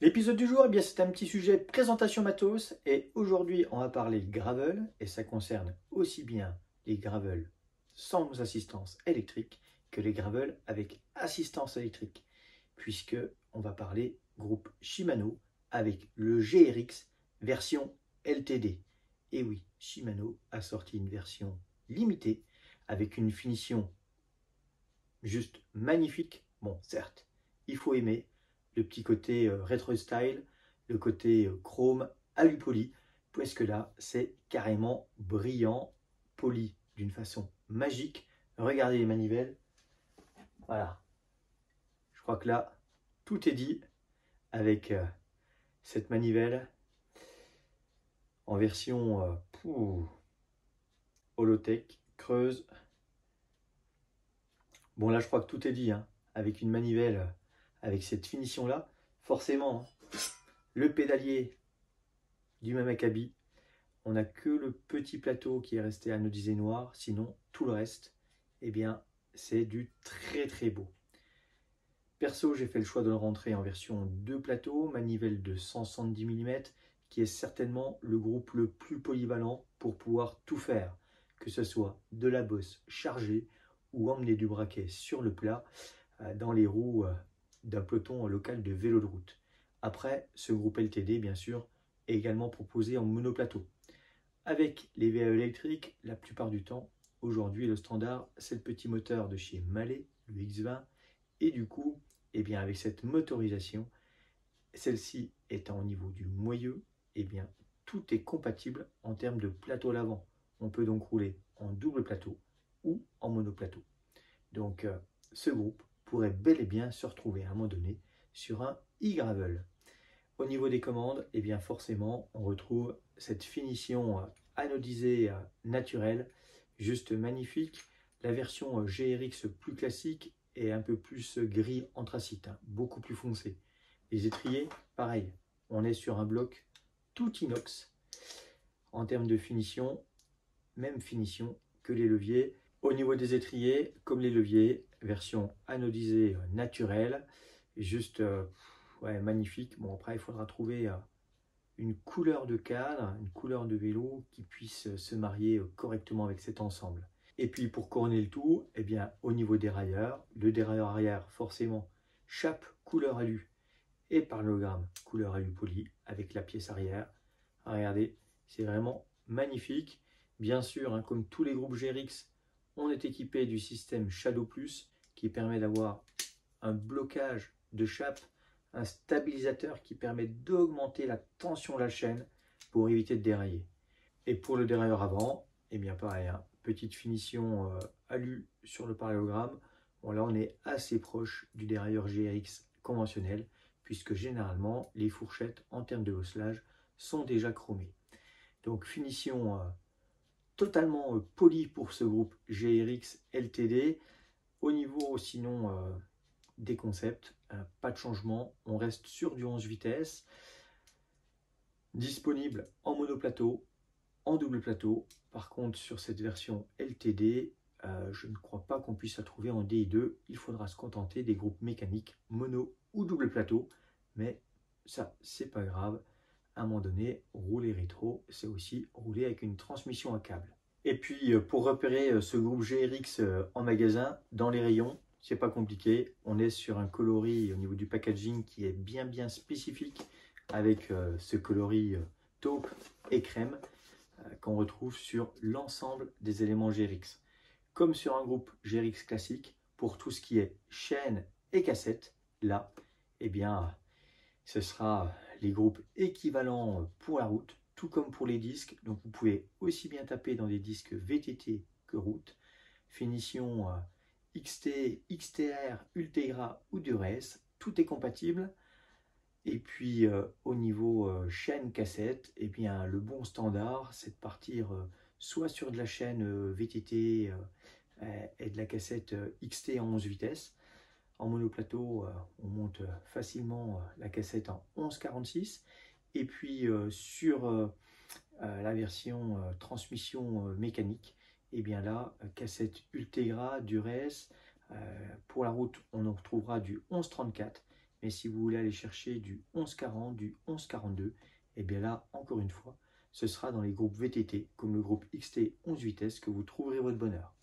L'épisode du jour, eh bien, c'est un petit sujet présentation matos et aujourd'hui on va parler de gravel et ça concerne aussi bien les gravels sans assistance électrique que les gravels avec assistance électrique puisque on va parler groupe Shimano avec le GRX version LTD. Et oui, Shimano a sorti une version limitée avec une finition juste magnifique. Bon, certes, il faut aimer le petit côté rétro style, le côté chrome alu-poli, parce que là, c'est carrément brillant, poli d'une façon magique. Regardez les manivelles, voilà. Je crois que là, tout est dit avec cette manivelle en version Holotech, creuse. Bon, là, je crois que tout est dit, hein, avec une manivelle, avec cette finition-là. Forcément, hein, le pédalier du même acabit. On n'a que le petit plateau qui est resté anodisé noir. Sinon, tout le reste, eh bien, c'est du très très beau. Perso, j'ai fait le choix de le rentrer en version 2 plateaux, manivelle de 170 mm, qui est certainement le groupe le plus polyvalent pour pouvoir tout faire, que ce soit de la bosse chargée ou emmener du braquet sur le plat dans les roues d'un peloton local de vélo de route. Après, ce groupe LTD, bien sûr, est également proposé en monoplateau. Avec les VAE électriques, la plupart du temps, aujourd'hui, le standard, c'est le petit moteur de chez Mahle, le X20, et du coup, eh bien, avec cette motorisation, celle-ci étant au niveau du moyeu, eh bien, tout est compatible en termes de plateau à l'avant. On peut donc rouler en double plateau ou en monoplateau. Donc, ce groupe pourrait bel et bien se retrouver à un moment donné sur un e-gravel. Au niveau des commandes, eh bien forcément, on retrouve cette finition anodisée naturelle, juste magnifique. La version GRX plus classique est un peu plus gris anthracite, hein, beaucoup plus foncé. Les étriers, pareil, on est sur un bloc tout inox. En termes de finition, même finition que les leviers. Au niveau des étriers, comme les leviers, version anodisée naturelle, juste ouais, magnifique. Bon, après, il faudra trouver une couleur de cadre, une couleur de vélo qui puisse se marier correctement avec cet ensemble. Et puis pour couronner le tout, eh bien, au niveau des dérailleur, le dérailleur arrière, forcément, chape couleur alu et parallélogramme couleur alu poli avec la pièce arrière. Regardez, c'est vraiment magnifique. Bien sûr, hein, comme tous les groupes GRX, on est équipé du système Shadow Plus qui permet d'avoir un blocage de chape, un stabilisateur qui permet d'augmenter la tension de la chaîne pour éviter de dérailler. Et pour le dérailleur avant, eh bien pareil, hein, petite finition alu sur le parallélogramme. Bon, là, on est assez proche du dérailleur GRX conventionnel, puisque généralement, les fourchettes en termes de bosselage sont déjà chromées. Donc, finition totalement polie pour ce groupe GRX LTD. Au niveau, sinon, des concepts, pas de changement. On reste sur du 11 vitesses, disponible en monoplateau, en double plateau. Par contre, sur cette version LTD, je ne crois pas qu'on puisse la trouver en DI2. Il faudra se contenter des groupes mécaniques mono ou double plateau. Mais ça, c'est pas grave. À un moment donné, rouler rétro, c'est aussi rouler avec une transmission à câble. Et puis, pour repérer ce groupe GRX en magasin, dans les rayons, c'est pas compliqué. On est sur un coloris au niveau du packaging qui est bien spécifique avec ce coloris taupe et crème qu'on retrouve sur l'ensemble des éléments GRX. Comme sur un groupe GRX classique, pour tout ce qui est chaîne et cassette, là, eh bien, ce sera les groupes équivalents pour la route, tout comme pour les disques. Donc vous pouvez aussi bien taper dans des disques VTT que route. Finition XT, XTR, Ultegra ou Dures, tout est compatible. Et puis au niveau chaîne cassette, eh bien, le bon standard, c'est de partir soit sur de la chaîne VTT et de la cassette XT en 11 vitesses. En monoplateau, on monte facilement la cassette en 11,46. Et puis sur la version transmission mécanique, et bien là, cassette Ultegra, Dures. Pour la route, on en retrouvera du 11,34. Mais si vous voulez aller chercher du 1140, du 1142, et bien là, encore une fois, ce sera dans les groupes VTT, comme le groupe XT 11 vitesses, que vous trouverez votre bonheur.